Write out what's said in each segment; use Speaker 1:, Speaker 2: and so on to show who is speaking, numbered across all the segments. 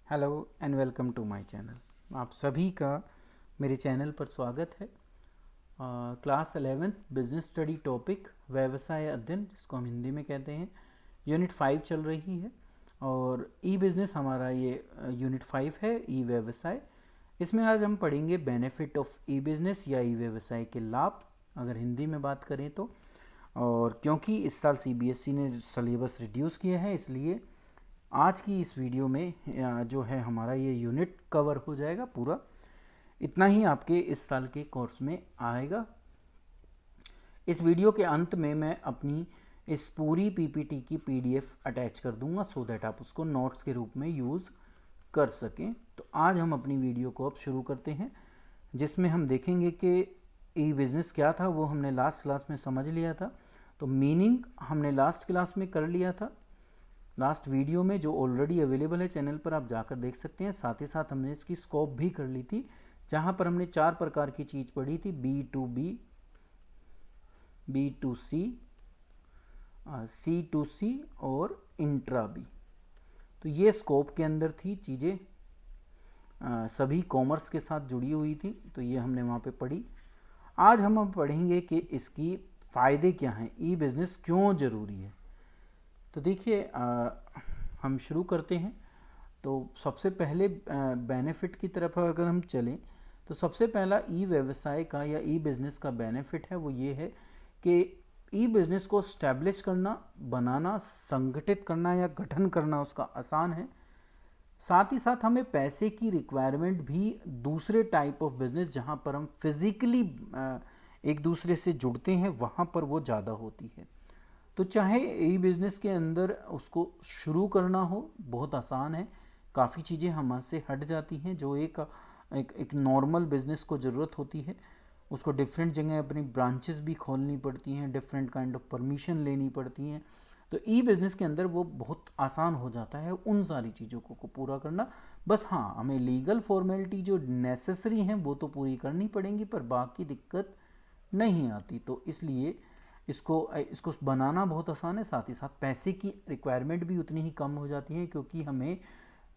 Speaker 1: Hello and welcome to my channel. आप सभी का मेरे चैनल पर स्वागत है। क्लास 11 बिजनेस स्टडी टॉपिक व्यवसाय अध्ययन, जिसको हम हिंदी में कहते हैं, यूनिट 5 चल रही है। और ई बिज़नेस हमारा ये यूनिट 5 है, ई व्यवसाय। इसमें आज हम पढ़ेंगे बेनिफिट ऑफ ई बिज़नेस या ई व्यवसाय के लाभ, अगर हिंदी में बात करें तो। और क्योंकि इस साल सीबीएसई ने सिलेबस रिड्यूस किया है, इसलिए आज की इस वीडियो में जो है हमारा ये यूनिट कवर हो जाएगा पूरा। इतना ही आपके इस साल के कोर्स में आएगा। इस वीडियो के अंत में मैं अपनी इस पूरी पीपीटी की पीडीएफ अटैच कर दूंगा, सो दैट आप उसको नोट्स के रूप में यूज़ कर सकें। तो आज हम अपनी वीडियो को अब शुरू करते हैं, जिसमें हम देखेंगे कि ई बिज़नेस क्या था। वो हमने लास्ट क्लास में समझ लिया था, तो मीनिंग हमने लास्ट क्लास में कर लिया था, लास्ट वीडियो में, जो ऑलरेडी अवेलेबल है चैनल पर, आप जाकर देख सकते हैं। साथ ही साथ हमने इसकी स्कोप भी कर ली थी, जहां पर हमने 4 प्रकार की चीज़ पढ़ी थी: B2B, B2C, C2C और इंट्रा बी। तो ये स्कोप के अंदर थी चीज़ें, सभी कॉमर्स के साथ जुड़ी हुई थी, तो ये हमने वहाँ पे पढ़ी। आज हम अब पढ़ेंगे कि इसकी फ़ायदे क्या हैं, ई बिज़नेस क्यों ज़रूरी है। तो देखिए, हम शुरू करते हैं। तो सबसे पहले बेनिफिट की तरफ अगर हम चलें, तो सबसे पहला ई व्यवसाय का या ई बिज़नेस का बेनिफिट है, वो ये है कि ई बिज़नेस को स्टैब्लिश करना, बनाना, संगठित करना या गठन करना उसका आसान है। साथ ही साथ हमें पैसे की रिक्वायरमेंट भी दूसरे टाइप ऑफ बिज़नेस, जहाँ पर हम फिज़िकली एक दूसरे से जुड़ते हैं, वहाँ पर वो ज़्यादा होती है। तो चाहे ई बिज़नेस के अंदर उसको शुरू करना हो, बहुत आसान है। काफ़ी चीज़ें हमसे हट जाती हैं जो एक नॉर्मल बिज़नेस को ज़रूरत होती है। उसको डिफरेंट जगह अपनी ब्रांचेस भी खोलनी पड़ती हैं, डिफरेंट काइंड ऑफ परमिशन लेनी पड़ती हैं। तो ई बिज़नेस के अंदर वो बहुत आसान हो जाता है उन सारी चीज़ों को पूरा करना। बस हाँ, हमें लीगल फॉर्मेलिटी जो नेसेसरी हैं वो तो पूरी करनी पड़ेंगी, पर बाकी दिक्कत नहीं आती। तो इसलिए इसको बनाना बहुत आसान है। साथ ही साथ पैसे की रिक्वायरमेंट भी उतनी ही कम हो जाती है, क्योंकि हमें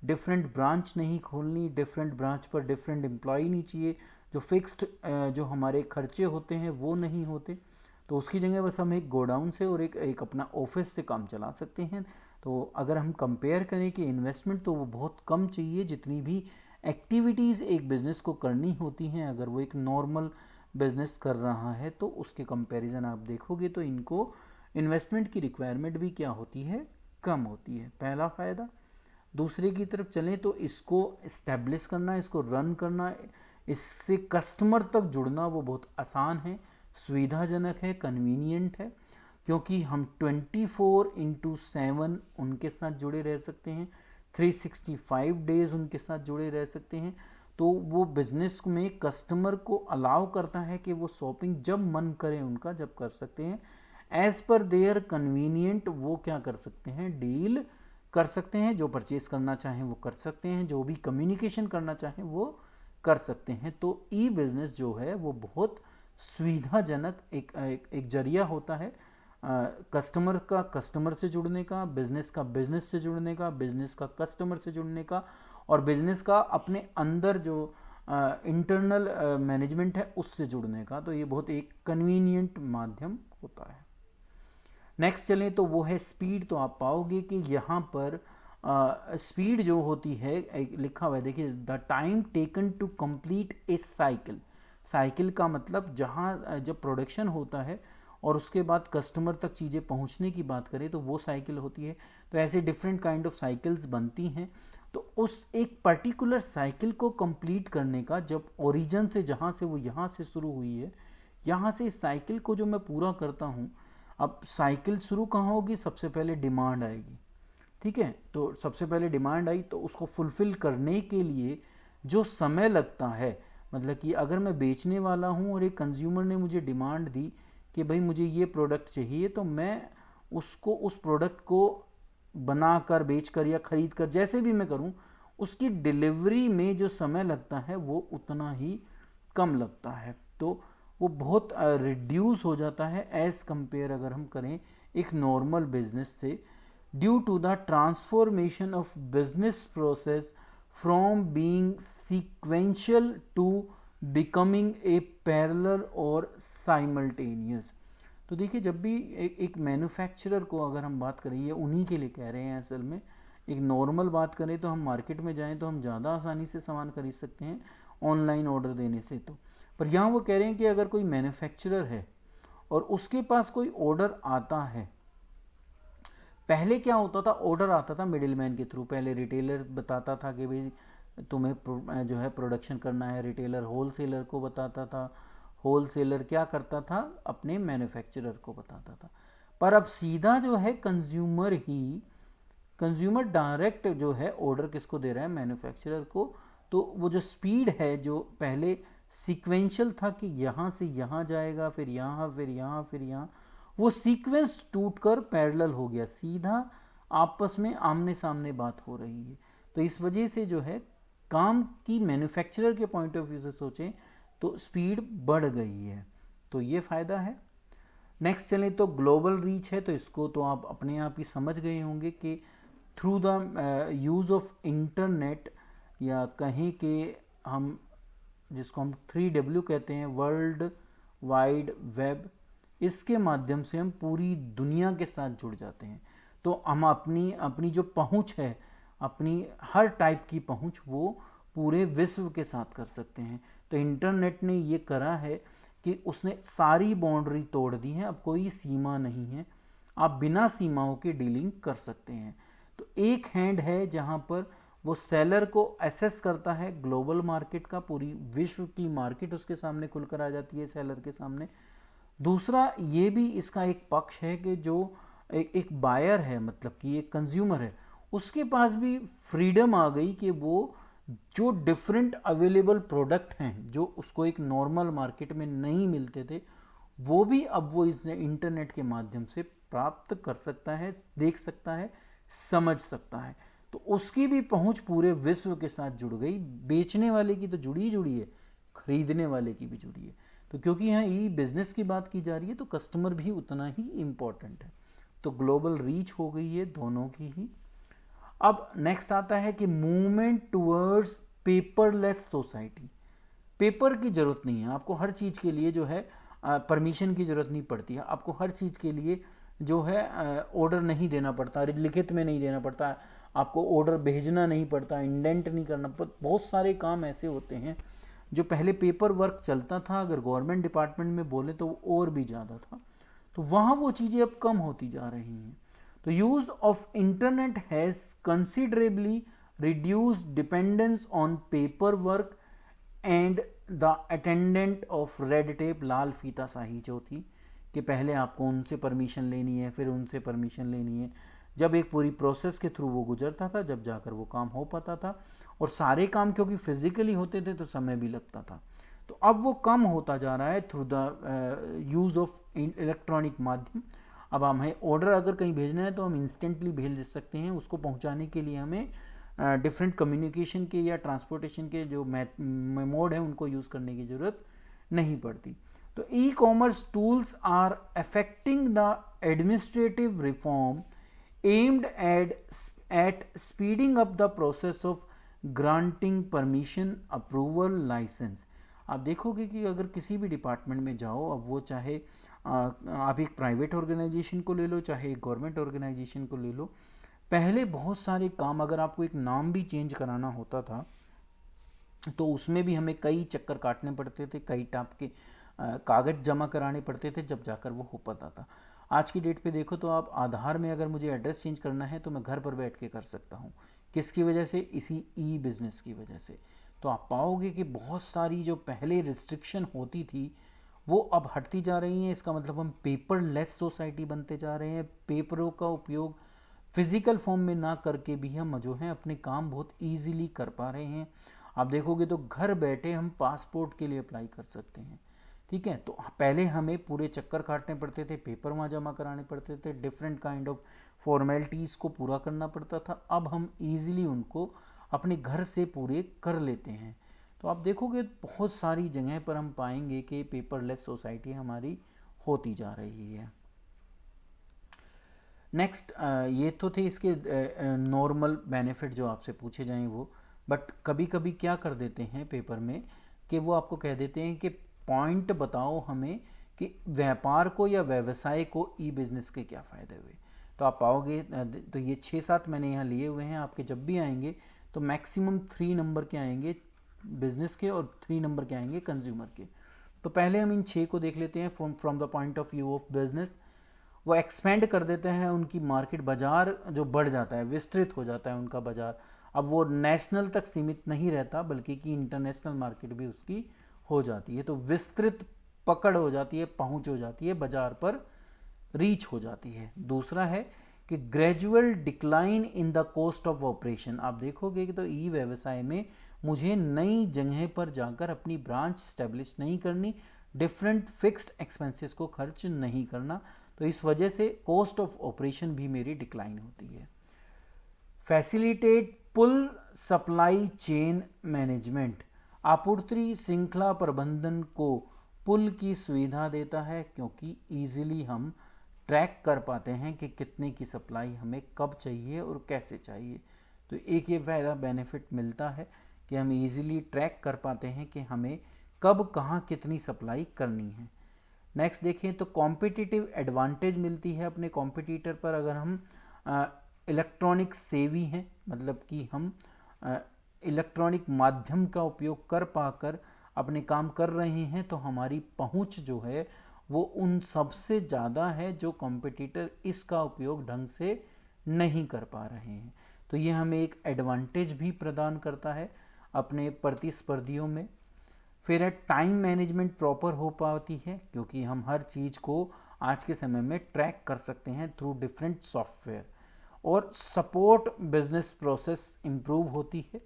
Speaker 1: डिफरेंट ब्रांच नहीं खोलनी, डिफरेंट ब्रांच पर डिफरेंट एम्प्लॉय नहीं चाहिए, जो फिक्स्ड जो हमारे खर्चे होते हैं वो नहीं होते। तो उसकी जगह बस हम एक गोडाउन से और एक अपना ऑफिस से काम चला सकते हैं। तो अगर हम कंपेयर करें कि इन्वेस्टमेंट, तो वो बहुत कम चाहिए। जितनी भी एक्टिविटीज़ एक बिज़नेस को करनी होती हैं, अगर वो एक नॉर्मल बिजनेस कर रहा है, तो उसके कंपैरिजन आप देखोगे तो इनको इन्वेस्टमेंट की रिक्वायरमेंट भी क्या होती है, कम होती है। पहला फ़ायदा। दूसरे की तरफ चलें तो इसको इस्टेब्लिश करना, इसको रन करना, इससे कस्टमर तक जुड़ना वो बहुत आसान है, सुविधाजनक है, कन्वीनियंट है, क्योंकि हम 24/7 उनके साथ जुड़े रह सकते हैं, 365 डेज उनके साथ जुड़े रह सकते हैं। तो वो बिज़नेस में कस्टमर को अलाउ करता है कि वो शॉपिंग जब मन करे उनका, जब कर सकते हैं, एज़ पर देयर कन्वीनियंट वो क्या कर सकते हैं, डील कर सकते हैं। जो परचेस करना चाहें वो कर सकते हैं, जो भी कम्युनिकेशन करना चाहें वो कर सकते हैं। तो ई बिज़नेस जो है वो बहुत सुविधाजनक एक जरिया होता है कस्टमर का कस्टमर से जुड़ने का, बिज़नेस का बिज़नेस से जुड़ने का, बिज़नेस का कस्टमर से जुड़ने का, और बिज़नेस का अपने अंदर जो इंटरनल मैनेजमेंट है उससे जुड़ने का। तो ये बहुत एक कन्वीनियंट माध्यम होता है। नेक्स्ट चलें तो वो है स्पीड। तो आप पाओगे कि यहाँ पर स्पीड जो होती है, लिखा हुआ है, देखिए, the time taken to complete a cycle. Cycle का मतलब जहाँ जब प्रोडक्शन होता है और उसके बाद कस्टमर तक चीज़ें पहुँचने की बात करें तो वो साइकिल होती है। तो ऐसे डिफरेंट काइंड ऑफ साइकिल्स बनती हैं। तो उस एक पर्टिकुलर साइकिल को कंप्लीट करने का, जब ओरिजिन से, जहाँ से वो यहाँ से शुरू हुई है, यहाँ से इस साइकिल को जो मैं पूरा करता हूँ, अब साइकिल शुरू कहाँ होगी, सबसे पहले डिमांड आएगी। ठीक है, तो सबसे पहले डिमांड आई, तो उसको फुलफ़िल करने के लिए जो समय लगता है, मतलब कि अगर मैं बेचने वाला हूँ और एक कंज्यूमर ने मुझे डिमांड दी कि भाई मुझे ये प्रोडक्ट चाहिए, तो मैं उसको, उस प्रोडक्ट को बनाकर, बेचकर या ख़रीद कर, जैसे भी मैं करूँ, उसकी डिलीवरी में जो समय लगता है वो उतना ही कम लगता है। तो वो बहुत रिड्यूस हो जाता है एज़ कंपेयर अगर हम करें एक नॉर्मल बिजनेस से, due to the transformation of business process from being sequential to becoming a parallel और साइमल्टेनियस। तो देखिए जब भी एक मैन्युफैक्चरर को अगर हम बात करें, ये उन्हीं के लिए कह रहे हैं असल में, एक नॉर्मल बात करें तो हम मार्केट में जाएं तो हम ज़्यादा आसानी से सामान खरीद सकते हैं ऑनलाइन ऑर्डर देने से। तो पर यहाँ वो कह रहे हैं कि अगर कोई मैन्युफैक्चरर है और उसके पास कोई ऑर्डर आता है, पहले क्या होता था, ऑर्डर आता था मिडिलमैन के थ्रू। पहले रिटेलर बताता था कि भाई तुम्हें जो है प्रोडक्शन करना है, रिटेलर होलसेलर को बताता था, होलसेलर क्या करता था, अपने मैन्युफैक्चरर को बताता था। पर अब सीधा जो है कंज्यूमर डायरेक्ट जो है ऑर्डर किसको दे रहा है, मैन्युफैक्चरर को। तो वो जो स्पीड है, जो पहले सीक्वेंशियल था कि यहाँ से यहाँ जाएगा, फिर यहाँ, फिर यहाँ, फिर यहाँ, वो सीक्वेंस टूटकर पैरेलल हो गया, सीधा आपस में आमने सामने बात हो रही है। तो इस वजह से जो है काम की मैन्युफैक्चरर के पॉइंट ऑफ व्यू से सोचें तो स्पीड बढ़ गई है, तो ये फ़ायदा है। नेक्स्ट चलें तो ग्लोबल रीच है, तो इसको तो आप अपने आप ही समझ गए होंगे कि through the use of internet, या कहें कि हम जिसको हम 3W कहते हैं, वर्ल्ड वाइड वेब, इसके माध्यम से हम पूरी दुनिया के साथ जुड़ जाते हैं। तो हम अपनी जो पहुंच है, अपनी हर टाइप की पहुंच, वो पूरे विश्व के साथ कर सकते हैं। तो इंटरनेट ने ये करा है कि उसने सारी बाउंड्री तोड़ दी है, अब कोई सीमा नहीं है, आप बिना सीमाओं के डीलिंग कर सकते हैं। तो एक हैंड है जहाँ पर वो सेलर को एसेस करता है ग्लोबल मार्केट का, पूरी विश्व की मार्केट उसके सामने खुलकर आ जाती है सेलर के सामने। दूसरा ये भी इसका एक पक्ष है कि जो एक बायर है, मतलब कि एक कंज्यूमर है, उसके पास भी फ्रीडम आ गई कि वो जो डिफरेंट अवेलेबल प्रोडक्ट हैं जो उसको एक नॉर्मल मार्केट में नहीं मिलते थे, वो भी अब वो इस इंटरनेट के माध्यम से प्राप्त कर सकता है, देख सकता है, समझ सकता है। तो उसकी भी पहुंच पूरे विश्व के साथ जुड़ गई। बेचने वाले की तो जुड़ी जुड़ी है, खरीदने वाले की भी जुड़ी है। तो क्योंकि यहाँ ई बिजनेस की बात की जा रही है, तो कस्टमर भी उतना ही इम्पोर्टेंट है। तो ग्लोबल रीच हो गई है दोनों की ही। अब नेक्स्ट आता है कि movement towards paperless society. Paper की जरूरत नहीं है आपको, हर चीज़ के लिए जो है परमिशन की जरूरत नहीं पड़ती है आपको, हर चीज़ के लिए जो है ऑर्डर नहीं देना पड़ता, लिखित में नहीं देना पड़ता, आपको ऑर्डर भेजना नहीं पड़ता, इंडेंट नहीं करना पड़ता। बहुत सारे काम ऐसे होते हैं जो पहले पेपर वर्क चलता था, अगर गवर्नमेंट डिपार्टमेंट में बोले तो और भी ज़्यादा था, तो वहाँ वो चीज़ें अब कम होती जा रही हैं। तो use of internet has considerably reduced dependence on paperwork and the attendant of red tape, लाल फीता शाही जो थी कि पहले आपको उनसे परमिशन लेनी है, फिर उनसे परमिशन लेनी है, जब एक पूरी प्रोसेस के थ्रू वो गुजरता था, जब जाकर वो काम हो पाता था। और सारे काम क्योंकि फिजिकली होते थे तो समय भी लगता था, तो अब वो कम होता जा रहा है through the use of electronic माध्यम। अब हमें ऑर्डर अगर कहीं भेजना है तो हम इंस्टेंटली भेज सकते हैं, उसको पहुंचाने के लिए हमें डिफरेंट कम्युनिकेशन के या ट्रांसपोर्टेशन के जो मोड है उनको यूज़ करने की ज़रूरत नहीं पड़ती। तो e commerce tools are affecting the administrative reform aimed at speeding up the process of granting permission, approval, licence. आप देखोगे कि अगर किसी भी डिपार्टमेंट में जाओ, अब वो चाहे आप एक प्राइवेट ऑर्गेनाइजेशन को ले लो, चाहे एक गवर्नमेंट ऑर्गेनाइजेशन को ले लो, पहले बहुत सारे काम, अगर आपको एक नाम भी चेंज कराना होता था तो उसमें भी हमें कई चक्कर काटने पड़ते थे, कई टाइप के कागज़ जमा कराने पड़ते थे, जब जाकर वो हो पाता था। आज की डेट पे देखो तो आप आधार में अगर मुझे एड्रेस चेंज करना है तो मैं घर पर बैठ के कर सकता हूँ। किसकी वजह से? इसी ई बिज़नेस की वजह से। तो आप पाओगे कि बहुत सारी जो पहले रिस्ट्रिक्शन होती थी वो अब हटती जा रही हैं। इसका मतलब हम पेपरलेस सोसाइटी बनते जा रहे हैं। पेपरों का उपयोग फिजिकल फॉर्म में ना करके भी हम जो हैं अपने काम बहुत इजीली कर पा रहे हैं। आप देखोगे तो घर बैठे हम पासपोर्ट के लिए अप्लाई कर सकते हैं, ठीक है। तो पहले हमें पूरे चक्कर काटने पड़ते थे, पेपर वहाँ जमा कराने पड़ते थे, डिफरेंट काइंड ऑफ फॉर्मेलिटीज़ को पूरा करना पड़ता था। अब हम इजीली उनको अपने घर से पूरे कर लेते हैं। तो आप देखोगे बहुत सारी जगह पर हम पाएंगे कि पेपरलेस सोसाइटी हमारी होती जा रही है। नेक्स्ट ये तो थे इसके नॉर्मल बेनिफिट जो आपसे पूछे जाएं वो। बट कभी कभी क्या कर देते हैं पेपर में कि वो आपको कह देते हैं कि पॉइंट बताओ हमें कि व्यापार को या व्यवसाय को ई बिजनेस के क्या फ़ायदे हुए। तो आप पाओगे, तो ये 6-7 मैंने यहाँ लिए हुए हैं, आपके जब भी आएंगे तो मैक्सिमम 3 नंबर के आएंगे बिजनेस के और 3 नंबर के आएंगे कंज्यूमर के। तो पहले हम इन 6 को देख लेते हैं from the point of view of business. वो एक्सपेंड कर देते हैं, उनकी मार्केट बाजार जो बढ़ जाता है, विस्तृत हो जाता है उनका बाजार। अब वो नेशनल तक सीमित नहीं रहता बल्कि कि इंटरनेशनल मार्केट भी उसकी हो जाती है। तो विस्तृत पकड़ हो जाती है, पहुंच हो जाती है, बाजार पर रीच हो जाती है। दूसरा है कि gradual decline in the cost of operation. आप देखोगे कि तो ई व्यवसाय में मुझे नई जगह पर जाकर अपनी ब्रांच स्टैब्लिश नहीं करनी, डिफरेंट फिक्स्ड एक्सपेंसेस को खर्च नहीं करना, तो इस वजह से कॉस्ट ऑफ ऑपरेशन भी मेरी डिक्लाइन होती है। फैसिलिटेट पुल सप्लाई चेन मैनेजमेंट, आपूर्ति श्रृंखला प्रबंधन को पुल की सुविधा देता है, क्योंकि इजीली हम ट्रैक कर पाते हैं कि कितने की सप्लाई हमें कब चाहिए और कैसे चाहिए। तो एक ये फ़ायदा बेनिफिट मिलता है कि हम इजीली ट्रैक कर पाते हैं कि हमें कब कहाँ कितनी सप्लाई करनी है। नेक्स्ट देखें तो कॉम्पिटिटिव एडवांटेज मिलती है अपने कॉम्पिटिटर पर। अगर हम इलेक्ट्रॉनिक सेवी हैं, मतलब कि हम इलेक्ट्रॉनिक माध्यम का उपयोग कर पाकर अपने काम कर रहे हैं, तो हमारी पहुंच जो है वो उन सबसे ज़्यादा है जो कॉम्पिटिटर इसका उपयोग ढंग से नहीं कर पा रहे हैं। तो ये हमें एक एडवांटेज भी प्रदान करता है अपने प्रतिस्पर्धियों में। फिर है टाइम मैनेजमेंट प्रॉपर हो पाती है, क्योंकि हम हर चीज़ को आज के समय में ट्रैक कर सकते हैं थ्रू डिफरेंट सॉफ्टवेयर। और सपोर्ट बिजनेस प्रोसेस इम्प्रूव होती है।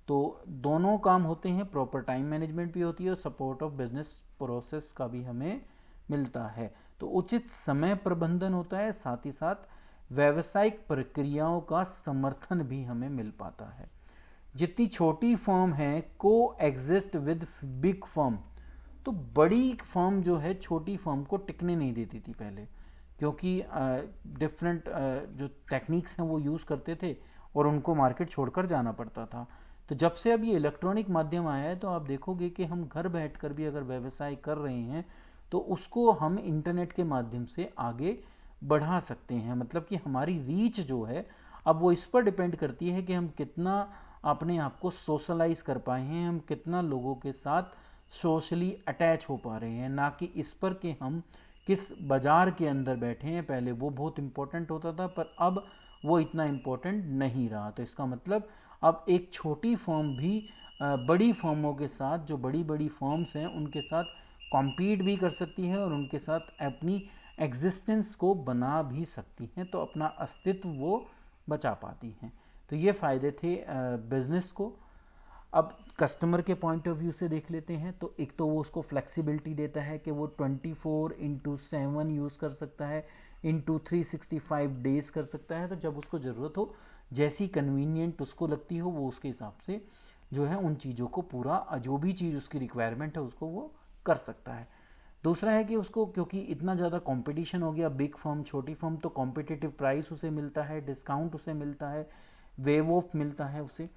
Speaker 1: तो दोनों काम होते हैं, प्रॉपर टाइम मैनेजमेंट भी होती है और सपोर्ट ऑफ बिजनेस प्रोसेस का भी हमें मिलता है। तो उचित समय प्रबंधन होता है, साथ ही साथ व्यावसायिक प्रक्रियाओं का समर्थन भी हमें मिल पाता है। जितनी छोटी फर्म है को एग्जिस्ट विद बिग फर्म, तो बड़ी फर्म जो है छोटी फर्म को टिकने नहीं देती थी पहले, क्योंकि डिफरेंट जो टेक्निक्स हैं वो यूज़ करते थे और उनको मार्केट छोड़कर जाना पड़ता था। तो जब से अब ये इलेक्ट्रॉनिक माध्यम आया है तो आप देखोगे कि हम घर बैठकर भी अगर व्यवसाय कर रहे हैं तो उसको हम इंटरनेट के माध्यम से आगे बढ़ा सकते हैं। मतलब कि हमारी रीच जो है अब वो इस पर डिपेंड करती है कि हम कितना अपने आप को सोशलाइज कर पाए हैं, हम कितना लोगों के साथ सोशली अटैच हो पा रहे हैं, ना कि इस पर कि हम किस बाज़ार के अंदर बैठे हैं। पहले वो बहुत इम्पोर्टेंट होता था, पर अब वो इतना इम्पोर्टेंट नहीं रहा। तो इसका मतलब अब एक छोटी फर्म भी बड़ी फर्मों के साथ, जो बड़ी बड़ी फर्म्स हैं उनके साथ कॉम्पीट भी कर सकती है और उनके साथ अपनी एग्जिस्टेंस को बना भी सकती हैं, तो अपना अस्तित्व वो बचा पाती हैं। तो ये फ़ायदे थे बिज़नेस को। अब कस्टमर के पॉइंट ऑफ व्यू से देख लेते हैं। तो एक तो वो उसको फ्लेक्सिबिलिटी देता है कि वो 24/7 यूज़ कर सकता है, इंटू 365 डेज़ कर सकता है। तो जब उसको ज़रूरत हो, जैसी कन्वीनियंट उसको लगती हो, वो उसके हिसाब से जो है उन चीज़ों को पूरा, जो भी चीज़ उसकी रिक्वायरमेंट है उसको वो कर सकता है। दूसरा है कि उसको, क्योंकि इतना ज़्यादा कंपटीशन हो गया, बिग फर्म छोटी फर्म, तो कॉम्पिटिटिव प्राइस उसे मिलता है, डिस्काउंट उसे मिलता है, वेव ऑफ मिलता है उसे।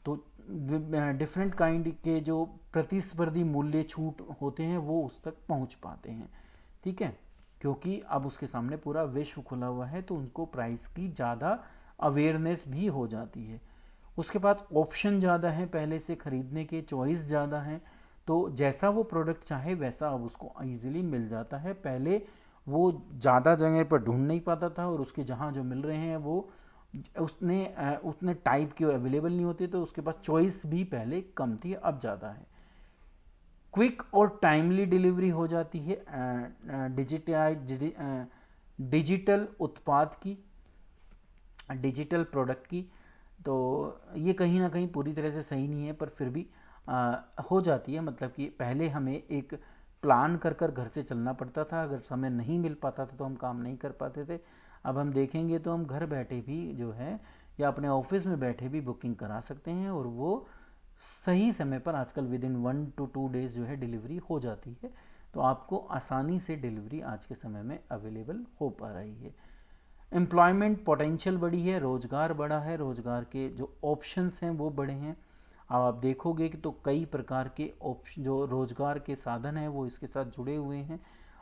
Speaker 1: तो डिफरेंट काइंड के जो प्रतिस्पर्धी मूल्य छूट होते हैं वो उस तक पहुंच पाते हैं। ठीक है, क्योंकि अब उसके सामने पूरा विश्व खुला हुआ है, तो उनको प्राइस की ज़्यादा अवेयरनेस भी हो जाती है। उसके बाद ऑप्शन ज़्यादा है, पहले से ख़रीदने के चॉइस ज़्यादा हैं, तो जैसा वो प्रोडक्ट चाहे वैसा अब उसको ईजिली मिल जाता है। पहले वो ज़्यादा जगह पर ढूंढ नहीं पाता था और उसके जहाँ जो मिल रहे हैं वो उतने टाइप के अवेलेबल नहीं होते, तो उसके पास चॉइस भी पहले कम थी, अब ज़्यादा है। क्विक और टाइमली डिलीवरी हो जाती है डिजिटल उत्पाद की, डिजिटल प्रोडक्ट की। तो ये कहीं ना कहीं पूरी तरह से सही नहीं है, पर फिर भी हो जाती है। मतलब कि पहले हमें एक प्लान कर कर घर से चलना पड़ता था, अगर समय नहीं मिल पाता था तो हम काम नहीं कर पाते थे। अब हम देखेंगे तो हम घर बैठे भी जो है या अपने ऑफिस में बैठे भी बुकिंग करा सकते हैं और वो सही समय पर आजकल विद इन 1 to 2 डेज़ जो है डिलीवरी हो जाती है। तो आपको आसानी से डिलीवरी आज के समय में अवेलेबल हो पा रही है। एम्प्लॉयमेंट पोटेंशियल बढ़ी है, रोज़गार बढ़ा है, रोज़गार के जो ऑप्शंस हैं वो बढ़े हैं। अब आप देखोगे कि तो कई प्रकार के ऑप्शन जो रोजगार के साधन हैं वो इसके साथ जुड़े हुए हैं।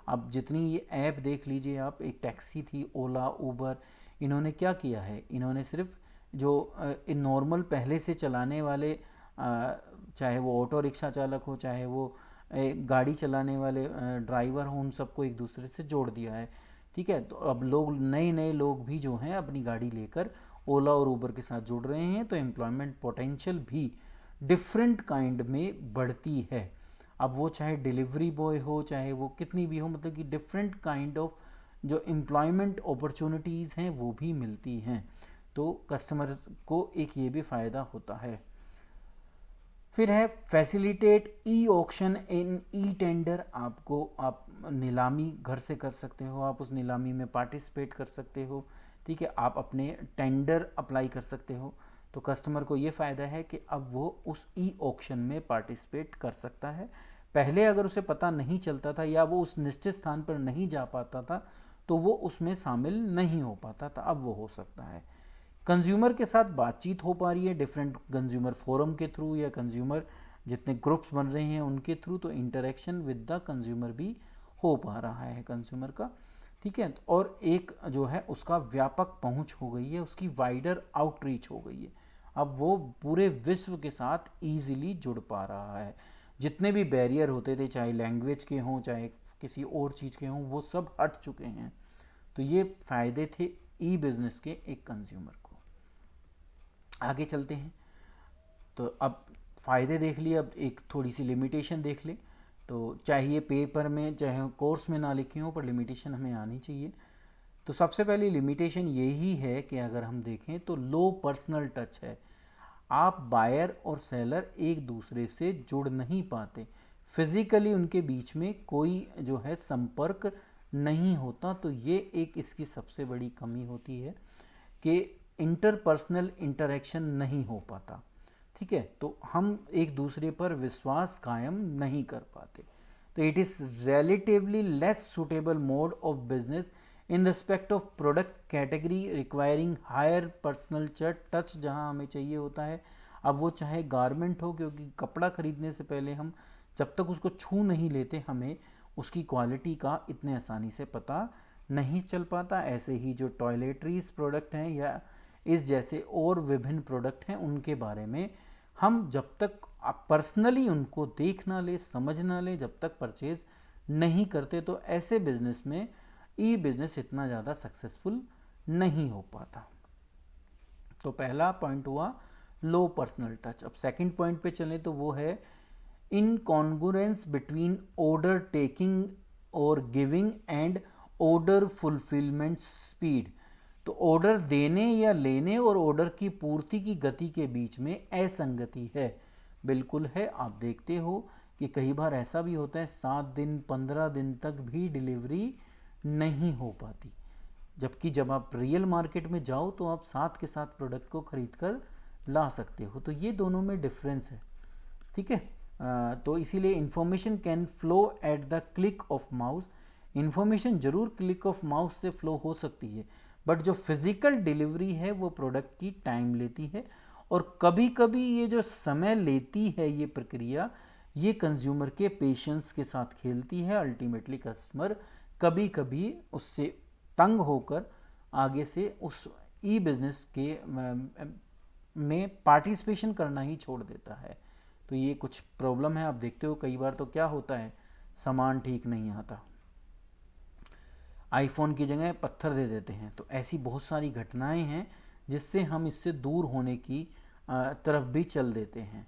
Speaker 1: अब जितनी ये ऐप देख लीजिए आप, एक टैक्सी थी ओला उबर, इन्होंने क्या किया है, इन्होंने सिर्फ जो नॉर्मल पहले से चलाने वाले चाहे वो ऑटो रिक्शा चालक हो, चाहे वो गाड़ी चलाने वाले ड्राइवर हो, उन सबको एक दूसरे से जोड़ दिया है। ठीक है, तो अब लोग नए नए लोग भी जो हैं अपनी गाड़ी लेकर ओला और उबर के साथ जुड़ रहे हैं, तो एम्प्लॉयमेंट पोटेंशियल भी डिफरेंट काइंड में बढ़ती है। अब वो चाहे डिलीवरी बॉय हो, चाहे वो कितनी भी हो, मतलब कि डिफरेंट काइंड ऑफ जो एम्प्लॉयमेंट अपॉर्चुनिटीज़ हैं वो भी मिलती हैं। तो कस्टमर को एक ये भी फ़ायदा होता है। फिर है फैसिलिटेट ई ऑक्शन इन ई टेंडर। आप नीलामी घर से कर सकते हो, आप उस नीलामी में पार्टिसिपेट कर सकते हो। ठीक है, आप अपने टेंडर अप्लाई कर सकते हो। तो कस्टमर को ये फ़ायदा है कि अब वो उस ई ऑक्शन में पार्टिसिपेट कर सकता है। पहले अगर उसे पता नहीं चलता था या वो उस निश्चित स्थान पर नहीं जा पाता था तो वो उसमें शामिल नहीं हो पाता था, अब वो हो सकता है। कंज्यूमर के साथ बातचीत हो पा रही है डिफरेंट कंज्यूमर फोरम के थ्रू या कंज्यूमर जितने ग्रुप्स बन रहे हैं उनके थ्रू, तो इंटरेक्शन विद द कंज्यूमर भी हो पा रहा है कंज्यूमर का। ठीक है, और एक जो है उसका व्यापक पहुंच हो गई है, उसकी वाइडर आउटरीच हो गई है। अब वो पूरे विश्व के साथ ईजिली जुड़ पा रहा है। जितने भी बैरियर होते थे, चाहे लैंग्वेज के हों चाहे किसी और चीज़ के हों, वो सब हट चुके हैं। तो ये फ़ायदे थे ई बिज़नेस के एक कंज्यूमर को। आगे चलते हैं। तो अब फ़ायदे देख लिए, अब एक थोड़ी सी लिमिटेशन देख ले। तो चाहे ये पेपर में चाहे कोर्स में ना लिखी हो, पर लिमिटेशन हमें आनी चाहिए। तो सबसे पहले लिमिटेशन यही है कि अगर हम देखें तो लो पर्सनल टच है। आप बायर और सेलर एक दूसरे से जुड़ नहीं पाते, फिजिकली उनके बीच में कोई जो है संपर्क नहीं होता। तो ये एक इसकी सबसे बड़ी कमी होती है कि इंटरपर्सनल इंटरेक्शन नहीं हो पाता। ठीक है, तो हम एक दूसरे पर विश्वास कायम नहीं कर पाते। तो it is relatively less suitable mode of business in respect of product category requiring higher personal touch, जहां हमें चाहिए होता है। अब वो चाहे गारमेंट हो, क्योंकि कपड़ा खरीदने से पहले हम जब तक उसको छू नहीं लेते हमें उसकी क्वालिटी का इतने आसानी से पता नहीं चल पाता। ऐसे ही जो टॉयलेटरीज प्रोडक्ट हैं या इस जैसे और विभिन्न प्रोडक्ट हैं, उनके बारे में हम जब तक पर्सनली उनको देख ना ले, समझ ना ले, जब तक परचेज नहीं करते, तो ऐसे बिजनेस में ई बिजनेस इतना ज़्यादा सक्सेसफुल नहीं हो पाता। तो पहला पॉइंट हुआ लो पर्सनल टच। अब सेकंड पॉइंट पे चलें तो वो है इनकॉन्ग्रुएंस बिटवीन ऑर्डर टेकिंग और giving and order fulfilment speed. तो ऑर्डर देने या लेने और ऑर्डर की पूर्ति की गति के बीच में असंगति है। बिल्कुल है, आप देखते हो कि कई बार ऐसा भी होता है 7 दिन 15 दिन तक भी डिलीवरी नहीं हो पाती, जबकि जब आप रियल मार्केट में जाओ तो आप साथ के साथ प्रोडक्ट को खरीद कर ला सकते हो। तो ये दोनों में डिफरेंस है। ठीक है, तो इसीलिए information can flow at the click of mouse. Information जरूर क्लिक ऑफ माउस से फ्लो हो सकती है, बट जो फिजिकल डिलीवरी है वो प्रोडक्ट की टाइम लेती है, और कभी कभी ये जो समय लेती है ये प्रक्रिया, ये कंज्यूमर के पेशेंस के साथ खेलती है। अल्टीमेटली कस्टमर कभी कभी उससे तंग होकर आगे से उस ई बिजनेस के में पार्टिसिपेशन करना ही छोड़ देता है। तो ये कुछ प्रॉब्लम है। आप देखते हो कई बार तो क्या होता है, सामान ठीक नहीं आता, आईफोन की जगह पत्थर दे देते हैं। तो ऐसी बहुत सारी घटनाएं हैं जिससे हम इससे दूर होने की तरफ भी चल देते हैं।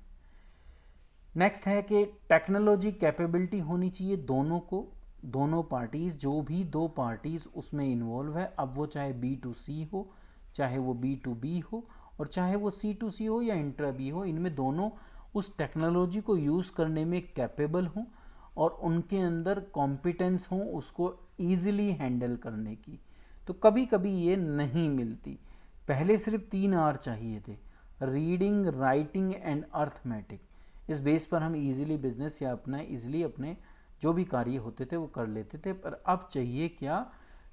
Speaker 1: नेक्स्ट है कि टेक्नोलॉजी कैपेबिलिटी होनी चाहिए दोनों को, दोनों पार्टीज़, जो भी दो पार्टीज़ उसमें इन्वॉल्व है, अब वो चाहे B2C हो, चाहे वो B2B हो, और चाहे वो C2C हो या इंट्रा बी हो, इनमें दोनों उस टेक्नोलॉजी को यूज़ करने में कैपेबल हों और उनके अंदर कॉम्पिटेंस हो उसको ईजिली हैंडल करने की। तो कभी कभी ये नहीं मिलती। पहले सिर्फ 3 R चाहिए थे, रीडिंग, राइटिंग एंड अर्थमेटिक। इस बेस पर हम इजीली बिजनेस या अपना इजीली अपने जो भी कार्य होते थे वो कर लेते थे। पर अब चाहिए क्या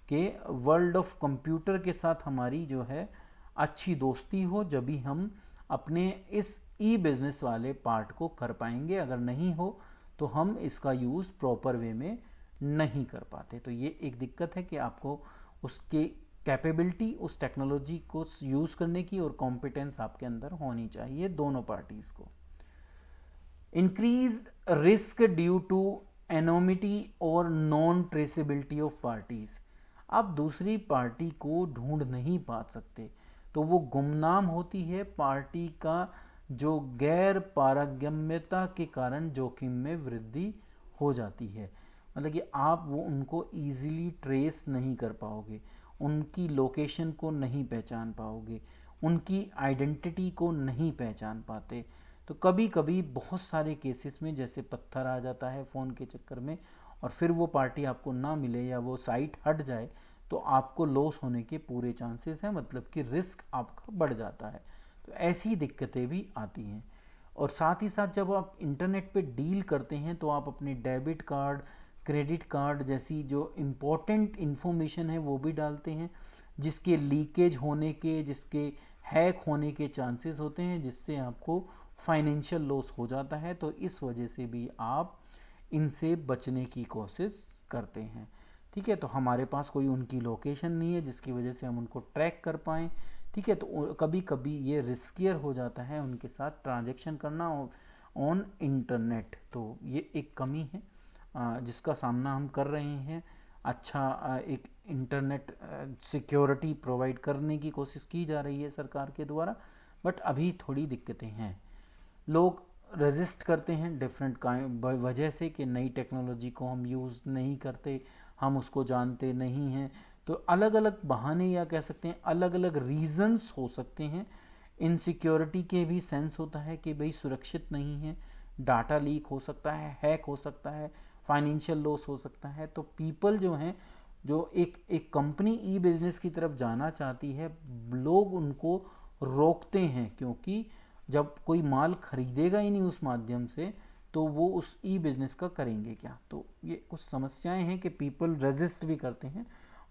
Speaker 1: कि वर्ल्ड ऑफ कंप्यूटर के साथ हमारी जो है अच्छी दोस्ती हो, जब भी हम अपने इस ई बिज़नेस वाले पार्ट को कर पाएंगे। अगर नहीं हो तो हम इसका यूज़ प्रॉपर वे में नहीं कर पाते। तो ये एक दिक्कत है कि आपको उसके कैपेबिलिटी, उस टेक्नोलॉजी को यूज़ करने की और कॉम्पिटेंस आपके अंदर होनी चाहिए दोनों पार्टीज़ को। इंक्रीज रिस्क ड्यू टू एनोमिटी और नॉन ट्रेसेबिलिटी ऑफ पार्टीज। आप दूसरी पार्टी को ढूंढ नहीं पा सकते, तो वो गुमनाम होती है। पार्टी का जो गैर पारगम्यता के कारण जोखिम में वृद्धि हो जाती है। मतलब कि आप वो उनको ईजिली ट्रेस नहीं कर पाओगे, उनकी लोकेशन को नहीं पहचान पाओगे, उनकी आइडेंटिटी को नहीं पहचान पाते। तो कभी कभी बहुत सारे केसेस में जैसे पत्थर आ जाता है फ़ोन के चक्कर में, और फिर वो पार्टी आपको ना मिले या वो साइट हट जाए तो आपको लॉस होने के पूरे चांसेस हैं, मतलब कि रिस्क आपका बढ़ जाता है। तो ऐसी दिक्कतें भी आती हैं। और साथ ही साथ जब आप इंटरनेट पे डील करते हैं तो आप अपने डेबिट कार्ड, क्रेडिट कार्ड जैसी जो इम्पोर्टेंट इन्फॉर्मेशन है वो भी डालते हैं, जिसके लीकेज होने के, जिसके हैक होने के चांसेस होते हैं, जिससे आपको फाइनेंशियल लॉस हो जाता है। तो इस वजह से भी आप इनसे बचने की कोशिश करते हैं। ठीक है, तो हमारे पास कोई उनकी लोकेशन नहीं है जिसकी वजह से हम उनको ट्रैक कर पाएँ। ठीक है, तो कभी कभी ये रिस्कियर हो जाता है उनके साथ ट्रांजैक्शन करना ऑन इंटरनेट। तो ये एक कमी है जिसका सामना हम कर रहे हैं। अच्छा एक इंटरनेट सिक्योरिटी प्रोवाइड करने की कोशिश की जा रही है सरकार के द्वारा, बट अभी थोड़ी दिक्कतें हैं। लोग रेजिस्ट करते हैं डिफरेंट वजह से कि नई टेक्नोलॉजी को हम यूज़ नहीं करते, हम उसको जानते नहीं हैं। तो अलग अलग बहाने या कह सकते हैं अलग अलग रीजंस हो सकते हैं। इनसिक्योरिटी के भी सेंस होता है कि भाई सुरक्षित नहीं है, डाटा लीक हो सकता है, हैक हो सकता है, फाइनेंशियल लॉस हो सकता है। तो पीपल जो हैं, जो एक कंपनी ई बिज़नेस की तरफ जाना चाहती है, लोग उनको रोकते हैं, क्योंकि जब कोई माल खरीदेगा ही नहीं उस माध्यम से तो वो उस ई बिज़नेस का करेंगे क्या। तो ये कुछ समस्याएं हैं कि पीपल रेजिस्ट भी करते हैं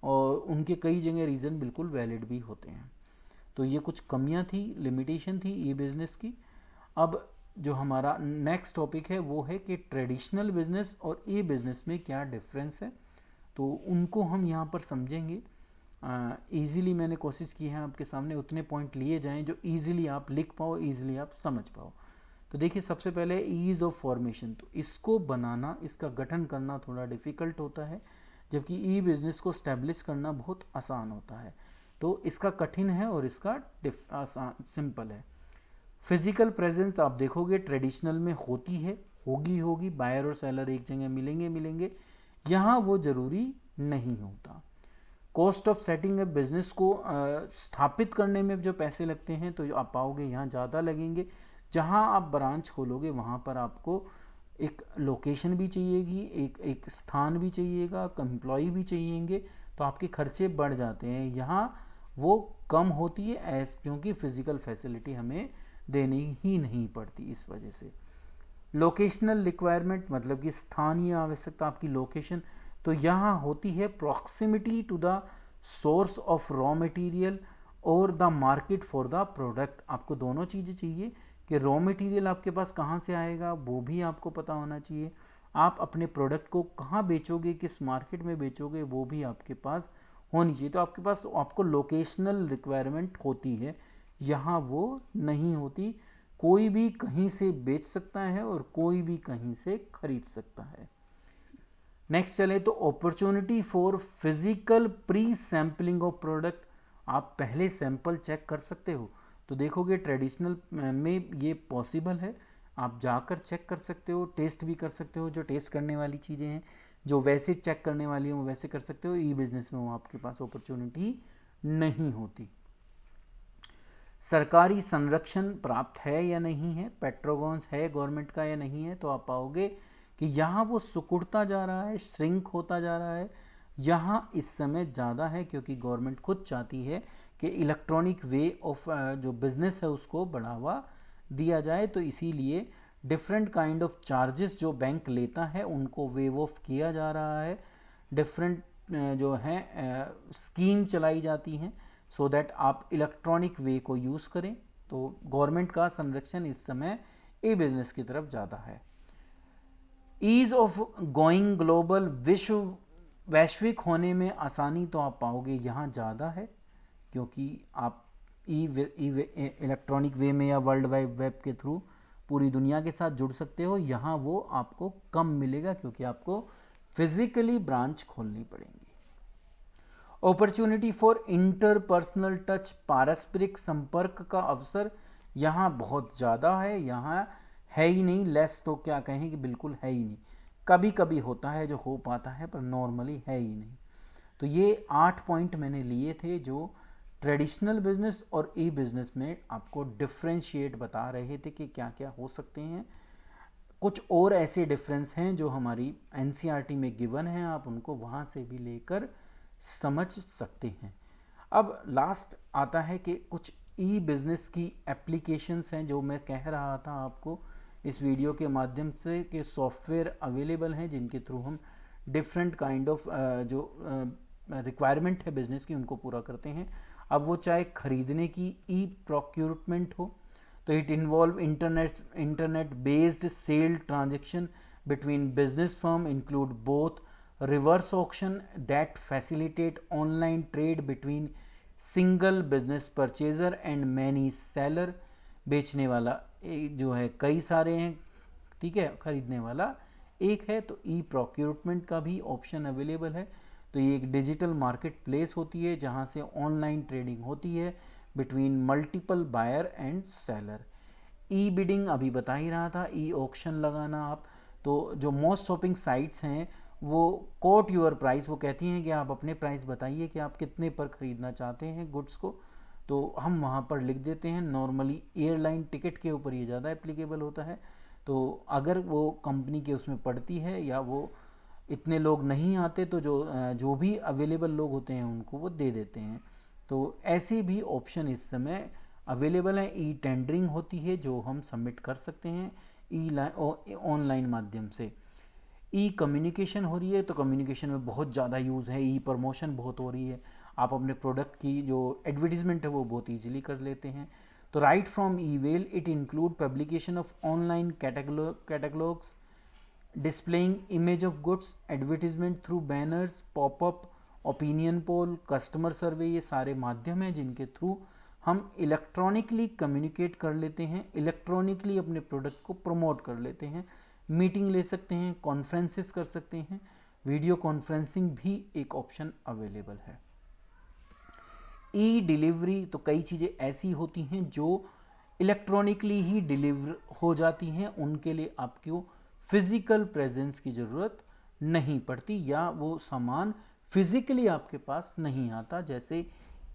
Speaker 1: और उनके कई जगह रीज़न बिल्कुल वैलिड भी होते हैं। तो ये कुछ कमियां थी, लिमिटेशन थी ई बिज़नेस की। अब जो हमारा नेक्स्ट टॉपिक है वो है कि ट्रेडिशनल बिजनेस और ई बिज़नेस में क्या डिफरेंस है, तो उनको हम यहाँ पर समझेंगे। ईज़िली मैंने कोशिश की है आपके सामने उतने पॉइंट लिए जाएं जो ईज़िली आप लिख पाओ, ईज़िली आप समझ पाओ। तो देखिए सबसे पहले ईज़ ऑफ फॉर्मेशन। तो इसको बनाना, इसका गठन करना थोड़ा डिफ़िकल्ट होता है, जबकि ई बिज़नेस को स्टैब्लिश करना बहुत आसान होता है। तो इसका कठिन है और इसका आसान सिंपल है। फिजिकल प्रेजेंस आप देखोगे ट्रेडिशनल में होती है, होगी, बायर और सेलर एक जगह मिलेंगे, यहाँ वो ज़रूरी नहीं होता। Cost of setting a business को स्थापित करने में जो पैसे लगते हैं तो आप पाओगे यहाँ ज़्यादा लगेंगे। जहाँ आप ब्रांच खोलोगे वहाँ पर आपको एक लोकेशन भी चाहिएगी, एक स्थान भी चाहिएगा, एम्प्लॉय भी चाहिएंगे, तो आपके खर्चे बढ़ जाते हैं। यहाँ वो कम होती है क्योंकि फिजिकल फैसिलिटी हमें देनी ही नहीं पड़ती। इस वजह से लोकेशनल रिक्वायरमेंट मतलब कि स्थानीय आवश्यकता, आपकी लोकेशन, तो यहाँ होती है proximity to the source of raw material और the market for the product. आपको दोनों चीज़ें चाहिए कि रॉ मटेरियल आपके पास कहाँ से आएगा वो भी आपको पता होना चाहिए, आप अपने प्रोडक्ट को कहाँ बेचोगे, किस मार्केट में बेचोगे वो भी आपके पास होनी चाहिए। तो आपके पास आपको लोकेशनल रिक्वायरमेंट होती है, यहाँ वो नहीं होती। कोई भी कहीं से बेच सकता है और कोई भी कहीं से खरीद सकता है। नेक्स्ट चले तो opportunity for physical pre sampling of product. आप पहले सैंपल चेक कर सकते हो। तो देखोगे ट्रेडिशनल में ये पॉसिबल है, आप जाकर चेक कर सकते हो, टेस्ट भी कर सकते हो। जो टेस्ट करने वाली चीज़ें हैं, जो वैसे चेक करने वाली हैं वो वैसे कर सकते हो। ई बिज़नेस में वो आपके पास अपॉर्चुनिटी नहीं होती। सरकारी संरक्षण प्राप्त है या नहीं है, पेट्रोगॉन्स है गवर्नमेंट का या नहीं है, तो आप पाओगे कि यहाँ वो सिकुड़ता जा रहा है, श्रिंक होता जा रहा है। यहाँ इस समय ज़्यादा है क्योंकि गवर्नमेंट खुद चाहती है कि इलेक्ट्रॉनिक वे ऑफ जो बिज़नेस है उसको बढ़ावा दिया जाए। तो इसीलिए डिफरेंट काइंड ऑफ चार्जेस जो बैंक लेता है उनको वेव ऑफ किया जा रहा है। डिफरेंट जो है स्कीम चलाई जाती हैं सो दैट आप इलेक्ट्रॉनिक वे को यूज़ करें। तो गवर्नमेंट का संरक्षण इस समय ई बिजनेस की तरफ ज़्यादा है। ईज ऑफ गोइंग ग्लोबल, वैश्विक होने में आसानी तो आप पाओगे यहाँ ज़्यादा है, क्योंकि आप इलेक्ट्रॉनिक वे में या वर्ल्ड वाइड वेब के थ्रू पूरी दुनिया के साथ जुड़ सकते हो। यहाँ वो आपको कम मिलेगा, क्योंकि आपको फिजिकली ब्रांच खोलनी पड़ेगी। अपॉर्चुनिटी फॉर इंटरपर्सनल टच, पारस्परिक संपर्क का अवसर यहाँ बहुत ज़्यादा है। यहाँ है ही नहीं, लेस तो क्या कहें कि बिल्कुल है ही नहीं। कभी कभी होता है जो हो पाता है, पर नॉर्मली है ही नहीं। तो ये 8 पॉइंट मैंने लिए थे जो ट्रेडिशनल बिजनेस और ई बिजनेस में आपको डिफ्रेंशिएट बता रहे थे कि क्या क्या हो सकते हैं। कुछ और ऐसे डिफरेंस हैं जो हमारी एनसीईआरटी में गिवन हैं, आप उनको वहाँ से भी लेकर समझ सकते हैं। अब लास्ट आता है कि कुछ ई बिजनेस की एप्लीकेशंस हैं जो मैं कह रहा था आपको इस वीडियो के माध्यम से कि सॉफ्टवेयर अवेलेबल हैं जिनके थ्रू हम डिफरेंट काइंड ऑफ जो रिक्वायरमेंट है बिजनेस की उनको पूरा करते हैं। अब वो चाहे खरीदने की ई प्रोक्यूरमेंट हो, तो it involve internet based sale transaction between business firm, include both reverse auction that facilitate online trade between single business purchaser and many seller. बेचने वाला जो है कई सारे हैं, ठीक है, खरीदने वाला एक है। तो ई प्रोक्यूरमेंट का भी ऑप्शन अवेलेबल है। तो ये एक डिजिटल मार्केट प्लेस होती है जहाँ से ऑनलाइन ट्रेडिंग होती है between multiple buyer and seller. E bidding अभी बता ही रहा था, ई ऑक्शन लगाना आप। तो जो मोस्ट शॉपिंग साइट्स हैं वो कोट योर प्राइस, वो कहती हैं कि आप अपने प्राइस बताइए कि आप कितने पर ख़रीदना चाहते हैं गुड्स को, तो हम वहाँ पर लिख देते हैं। नॉर्मली एयरलाइन टिकट के ऊपर ये ज़्यादा एप्लीकेबल होता है। तो अगर वो कंपनी के उसमें पड़ती है या वो इतने लोग नहीं आते तो जो भी अवेलेबल लोग होते हैं उनको वो दे देते हैं। तो ऐसे भी ऑप्शन इस समय अवेलेबल हैं। ई टेंडरिंग होती है जो हम सबमिट कर सकते हैं ई ऑनलाइन माध्यम से। ई कम्युनिकेशन हो रही है, तो कम्युनिकेशन में बहुत ज़्यादा यूज़ है। ई प्रमोशन बहुत हो रही है, आप अपने प्रोडक्ट की जो एडवर्टीजमेंट है वो बहुत ईजिली कर लेते हैं। तो right from E well it include publication of online catalogues, displaying image of goods, advertisement through banners, pop-up, opinion poll, customer survey, ये सारे माध्यम हैं जिनके थ्रू हम इलेक्ट्रॉनिकली कम्युनिकेट कर लेते हैं, इलेक्ट्रॉनिकली अपने प्रोडक्ट को प्रमोट कर लेते हैं। मीटिंग ले सकते हैं, कॉन्फ्रेंसेस कर सकते हैं, वीडियो कॉन्फ्रेंसिंग भी एक ऑप्शन अवेलेबल है। ई डिलीवरी, तो कई चीज़ें ऐसी होती हैं जो इलेक्ट्रॉनिकली ही डिलीवर हो जाती हैं, उनके लिए आपको फिजिकल प्रेजेंस की ज़रूरत नहीं पड़ती या वो सामान फिजिकली आपके पास नहीं आता। जैसे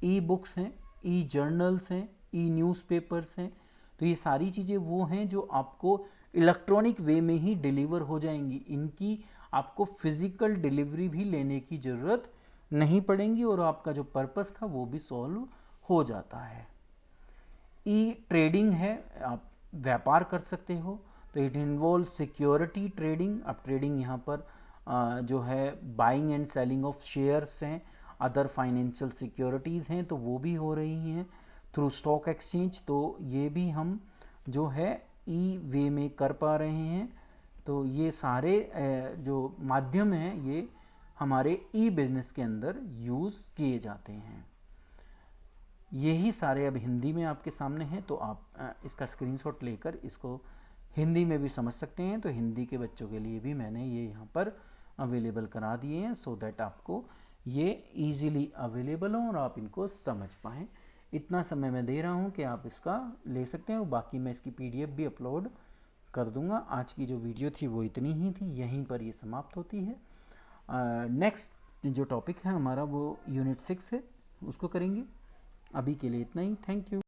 Speaker 1: ई बुक्स हैं, ई जर्नल्स हैं, ई न्यूज़पेपर्स हैं। तो ये सारी चीज़ें वो हैं जो आपको इलेक्ट्रॉनिक वे में ही डिलीवर हो जाएंगी, इनकी आपको फिजिकल डिलीवरी भी लेने की ज़रूरत नहीं पड़ेगी और आपका जो पर्पस था वो भी सॉल्व हो जाता है। ई ट्रेडिंग है, आप व्यापार कर सकते हो, तो इट इन्वॉल्व सिक्योरिटी ट्रेडिंग। अब ट्रेडिंग यहाँ पर जो है buying and selling of shares हैं, अदर फाइनेंशियल सिक्योरिटीज़ हैं, तो वो भी हो रही हैं थ्रू स्टॉक एक्सचेंज। तो ये भी हम जो है ई वे में कर पा रहे हैं। तो ये सारे जो माध्यम हैं ये हमारे ई बिजनेस के अंदर यूज़ किए जाते हैं। यही सारे अब हिंदी में आपके सामने हैं, तो आप इसका स्क्रीनशॉट लेकर इसको हिंदी में भी समझ सकते हैं। तो हिंदी के बच्चों के लिए भी मैंने ये यहाँ पर अवेलेबल करा दिए हैं, सो दैट आपको ये इजीली अवेलेबल हो और आप इनको समझ पाएँ। इतना समय मैं दे रहा हूँ कि आप इसका ले सकते हैं, और बाकी मैं इसकी PDF भी अपलोड कर दूँगा। आज की जो वीडियो थी वो इतनी ही थी, यहीं पर ये समाप्त होती है। नेक्स्ट जो टॉपिक है हमारा वो यूनिट 6 है, उसको करेंगे। अभी के लिए इतना ही, थैंक यू।